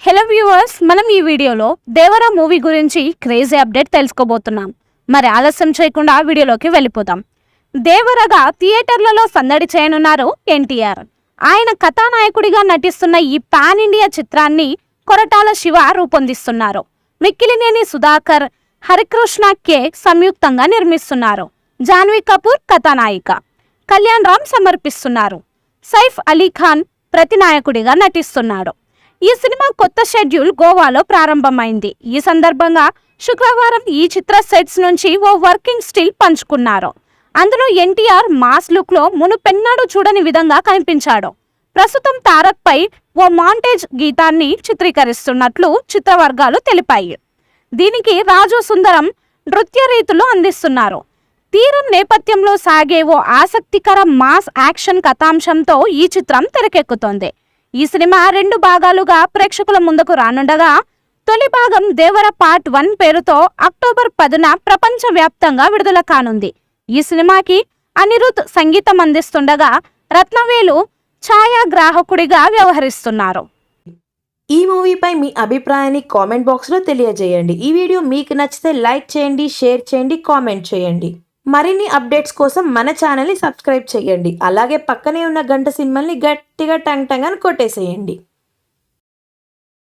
Hello viewers, మనం ఈ వీడియోలో దేవరా మూవీ గురించి క్రేజీ అప్డేట్ తెలుసుకోబోతున్నాం. మరి ఆలస్యం చేయకుండా వీడియోలోకి వెళ్ళిపోతాం. దేవరగా థియేటర్లలో సందడి చేయనున్నారు ఎన్టీఆర్. ఆయన కథానాయకుడిగా నటిస్తున్న ఈ పాన్ ఇండియా చిత్రాన్ని కొరటాల శివ రూపొందిస్తున్నారు. మిక్కిలినేని సుధాకర్, హరికృష్ణ కే సంయుక్తంగా నిర్మిస్తున్నారు. జాన్వీ కపూర్ కథానాయిక, కళ్యాణ్ రామ్ సమర్పిస్తున్నారు. సైఫ్ అలీ ఖాన్ ప్రతినాయకుడిగా నటిస్తున్నాడు. ఈ సినిమా కొత్త షెడ్యూల్ గోవాలో ప్రారంభమైంది. ఈ సందర్భంగా శుక్రవారం ఈ చిత్ర సెట్స్ నుంచి ఓ వర్కింగ్ స్టిల్ పంచుకున్నారు. అందులో ఎన్టీఆర్ మాస్ లుక్ లో మునుపెన్నడూ చూడని విధంగా కనిపించాడు. ప్రస్తుతం తారక్ పై ఓ మాంటేజ్ గీతాన్ని చిత్రీకరిస్తున్నట్లు చిత్రవర్గాలు తెలిపాయి. దీనికి రాజు సుందరం నృత్య రీతులు అందిస్తున్నారు. తీరం నేపథ్యంలో సాగే ఓ ఆసక్తికర మాస్ యాక్షన్ కథాంశంతో ఈ చిత్రం తెరకెక్కుతోంది. ఈ సినిమా 2 భాగాలుగా ప్రేక్షకుల ముందుకు రానుండగా, తొలి భాగం దేవర పార్ట్ 1 పేరుతో అక్టోబర్ 10న ప్రపంచవ్యాప్తంగా విడుదల కానుంది. ఈ సినిమాకి అనిరుద్ సంగీతం అందిస్తుండగా, రత్నవేలు ఛాయాగ్రాహకుడిగా వ్యవహరిస్తున్నారు. ఈ మూవీపై మీ అభిప్రాయాన్ని కామెంట్ బాక్స్లో తెలియజేయండి. ఈ వీడియో మీకు నచ్చితే లైక్ చేయండి, షేర్ చేయండి, కామెంట్ చేయండి. మరిన్ని అప్డేట్స్ కోసం మన ఛానల్ని సబ్స్క్రైబ్ చేయండి. అలాగే పక్కనే ఉన్న గంట సింబల్ని గట్టిగా టంగ్ టంగ్ అని కొట్టేసేయండి.